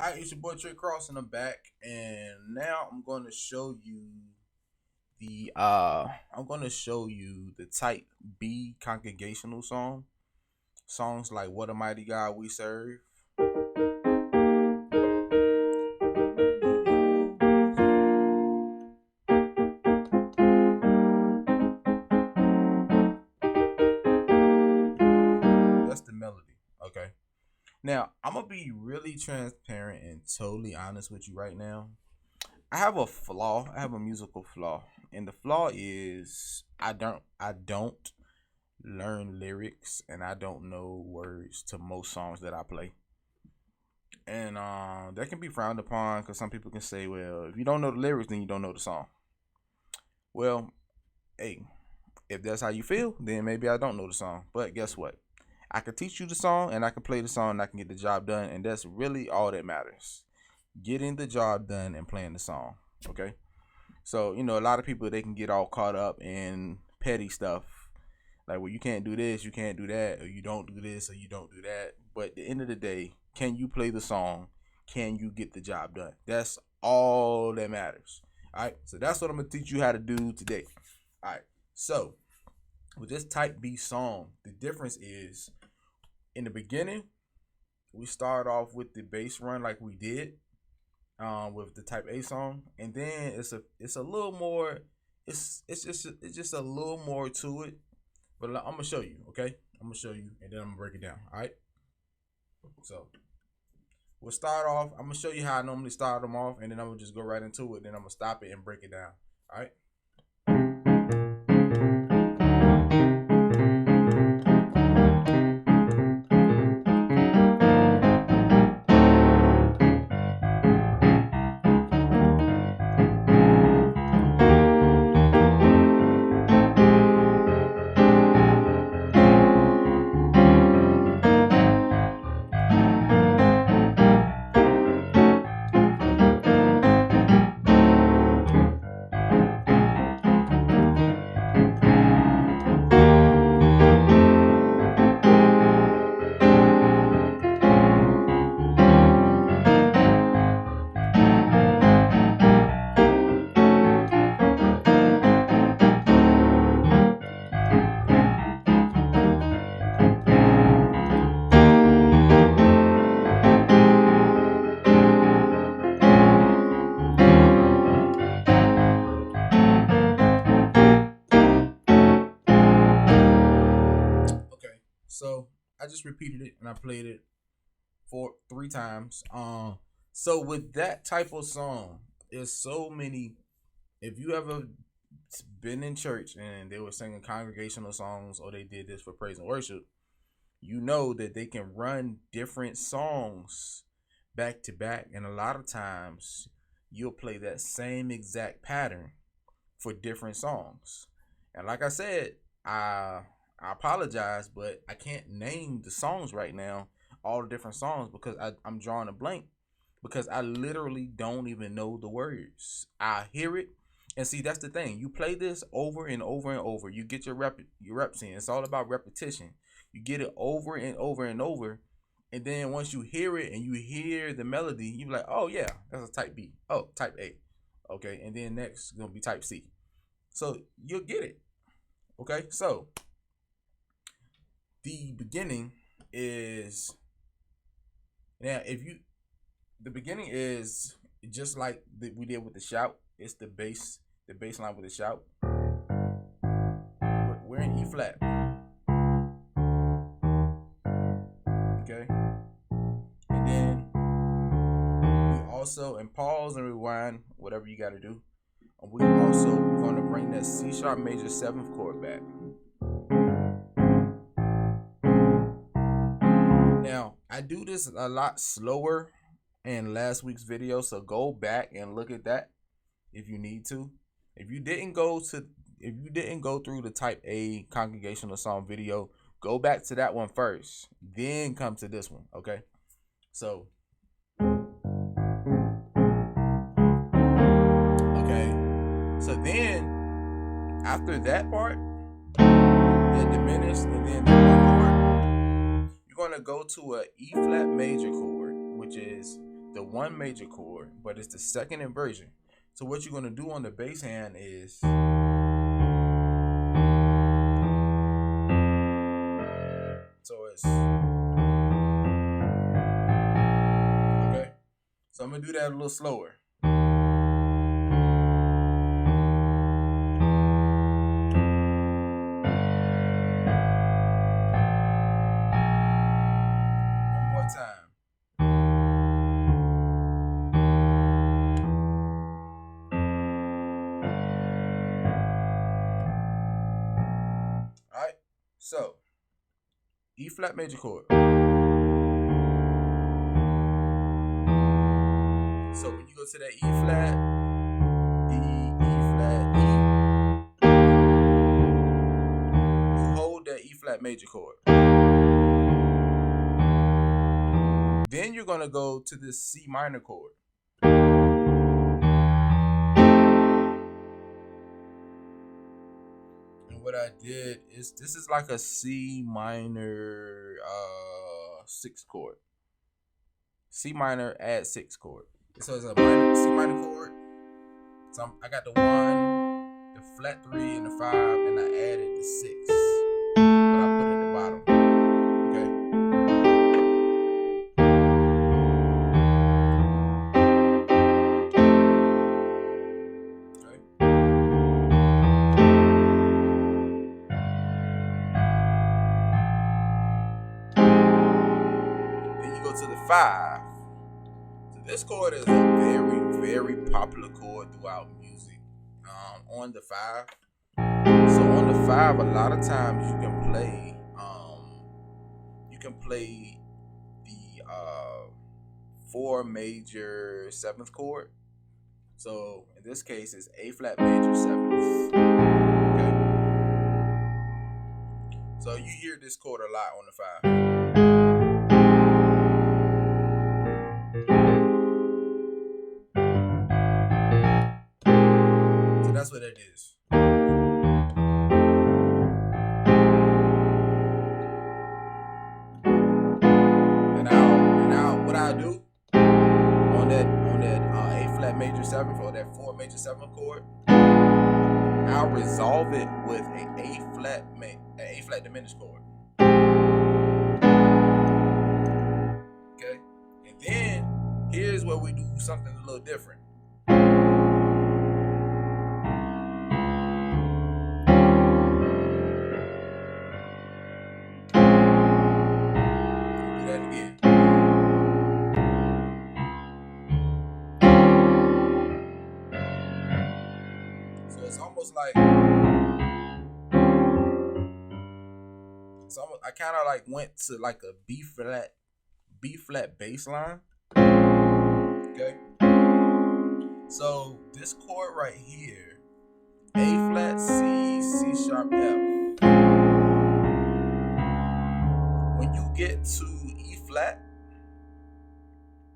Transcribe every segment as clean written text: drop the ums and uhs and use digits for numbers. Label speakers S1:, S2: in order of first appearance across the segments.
S1: Hi, it's your boy Trick Cross, and I'm back. And now I'm going to show you the type B congregational songs like "What a Mighty God We Serve." That's the melody. Okay. Now I'm gonna be really transparent and totally honest with you right now. I have a flaw. I have a musical flaw, and the flaw is I don't learn lyrics, and I don't know words to most songs that I play. And that can be frowned upon because some people can say, well, if you don't know the lyrics, then you don't know the song. Well, hey, if that's how you feel, then maybe I don't know the song. But guess what? I can teach you the song, and I can play the song, and I can get the job done, and that's really all that matters. Getting the job done and playing the song. Okay? So, a lot of people, they can get all caught up in petty stuff. Like, well, you can't do this, you can't do that, or you don't do this, or you don't do that. But at the end of the day, can you play the song? Can you get the job done? That's all that matters. All right. So that's what I'm going to teach you how to do today. All right. So with this type B song, the difference is in the beginning, we start off with the bass run like we did with the type A song. And then it's a little more, it's just a little more to it. But I'm going to show you, okay? I'm going to show you, and then I'm going to break it down, all right? So we'll start off. I'm going to show you how I normally start them off, and then I'm going to just go right into it. Then I'm going to stop it and break it down, all right? Okay, so I just repeated it and I played it for 3 times. So with that type of song, there's so many. If you ever been in church and they were singing congregational songs or they did this for praise and worship, you know that they can run different songs back to back, and a lot of times you'll play that same exact pattern for different songs. And like I said, I apologize, but I can't name the songs right now, all the different songs, because I'm drawing a blank because I literally don't even know the words. I hear it, and see, that's the thing. You play this over and over and over. You get your reps in. It's all about repetition. You get it over and over and over, and then once you hear it and you hear the melody, you be like, oh yeah, that's a type B. Oh, type A. Okay, and then next is gonna be type C. So you'll get it. Okay, so the beginning is now if you the beginning is just like we did with the shout. It's the bass line with the shout. We're in E flat. Okay, and then we also, and pause and rewind, whatever you got to do. We're going to bring that C sharp major 7th chord back. Now, I do this a lot slower in last week's video, so go back and look at that if you need to. If you didn't go through the type A congregational song video, go back to that one first, then come to this one, okay? So then after that part, the diminished, and then the one chord, you're gonna go to a E flat major chord, which is the 1 major chord, but it's the second inversion. So what you're gonna do on the bass hand is, so it's okay. So I'm gonna do that a little slower. One more time. All right. So E flat major chord. So when you go to that E flat, D, E flat, E, you hold that E flat major chord. Then you're gonna go to this C minor chord. And what I did is, this is like a C minor 6 chord. C minor add 6 chord. So it's a C minor chord. So I got the 1, the flat 3, and the 5, and I added the 6. But I put it at the bottom. Okay. Okay. Then you go to the 5. This chord is a very, very popular chord throughout music. On the 5. So on the 5, a lot of times you can play the 4 major 7th chord. So in this case, it's A flat major 7th. Okay. So you hear this chord a lot on the 5. That's what it is. And now what I do on that A flat major 7th or that 4 major 7th chord, I'll resolve it with an A flat diminished chord. Okay, and then here's where we do something a little different. It's almost like, I kind of like went to like a B flat bass line. Okay, so this chord right here, A flat, C, C sharp, F. When you get to E flat,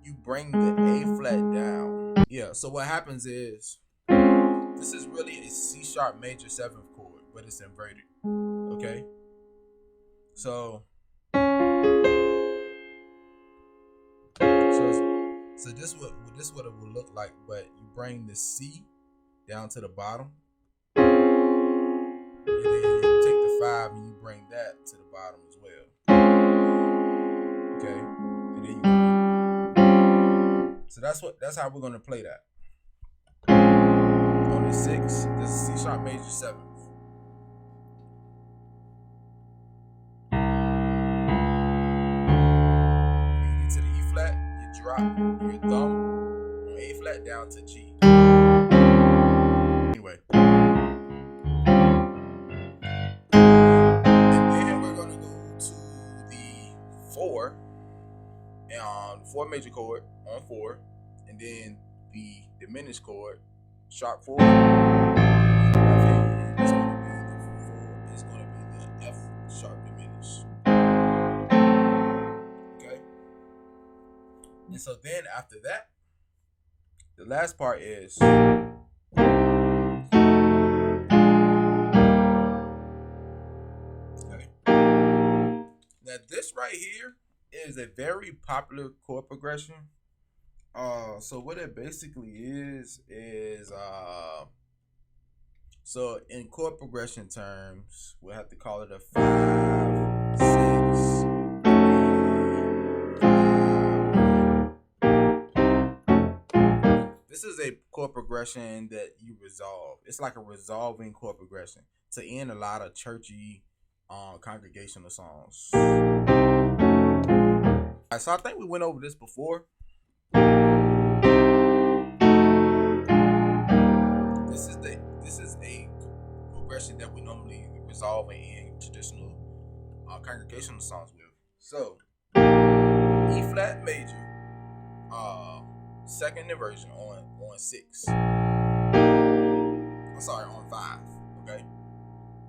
S1: you bring the A flat down. Yeah, so what happens is, this is really a C sharp major 7th chord, but it's inverted. Okay? So this what it will look like, but you bring the C down to the bottom. And then you take the 5 and you bring that to the bottom as well. Okay? And then that's how we're gonna play that. On the 6, this is C sharp major 7th. When you get to the E flat, you drop your thumb on A flat down to G. Anyway. And then we're gonna go to the 4, and 4 major chord on 4, and then the diminished chord, sharp 4. It's going to be the F sharp diminished. Okay? And so then after that, the last part is, okay. Now this right here is a very popular chord progression So what it basically is so in chord progression terms, we'll have to call it a 5, 6, 3, 5. This is a chord progression that you resolve. It's like a resolving chord progression to end a lot of churchy congregational songs. Alright, so I think we went over this before. This is a progression that we normally resolve in traditional congregational songs with. So E flat major, second inversion on 6. I'm sorry, on 5. Okay.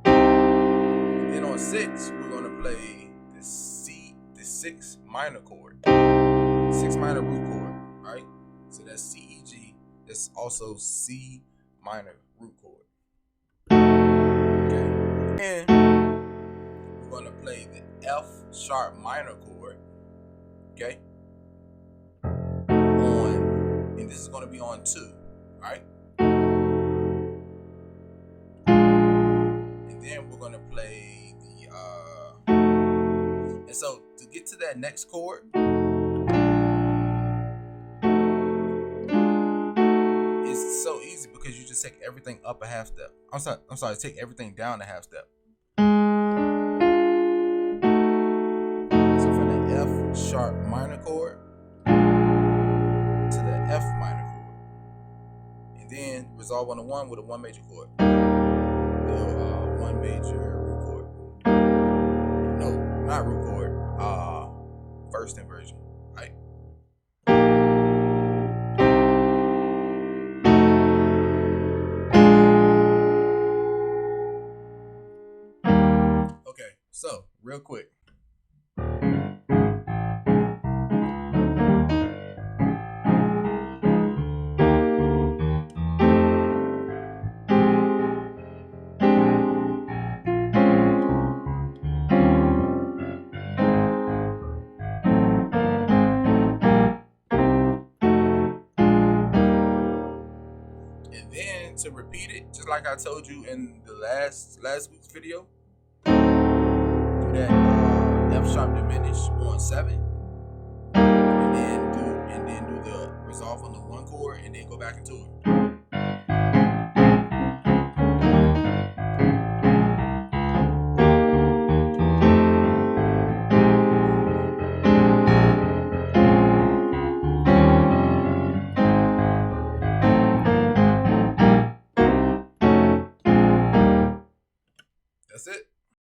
S1: And then on 6, we're gonna play the 6 minor chord, 6 minor root chord. Right. So that's C E G. That's also C minor root chord. Okay. And we're gonna play the F sharp minor chord. Okay. And this is gonna be on 2. Right. And then we're gonna play the and so to get to that next chord, it's so easy because you just take everything up a half step. I'm sorry, take everything down a half step. So from the F sharp minor chord to the F minor chord, and then resolve on the 1 with a 1 major chord. The 1 major root chord. No, not root chord. First inversion, right? Okay, so real quick. And then to repeat it, just like I told you in the last week's video, do that F sharp diminish on 7, and then do the resolve on the 1 chord, and then go back into it. That's it.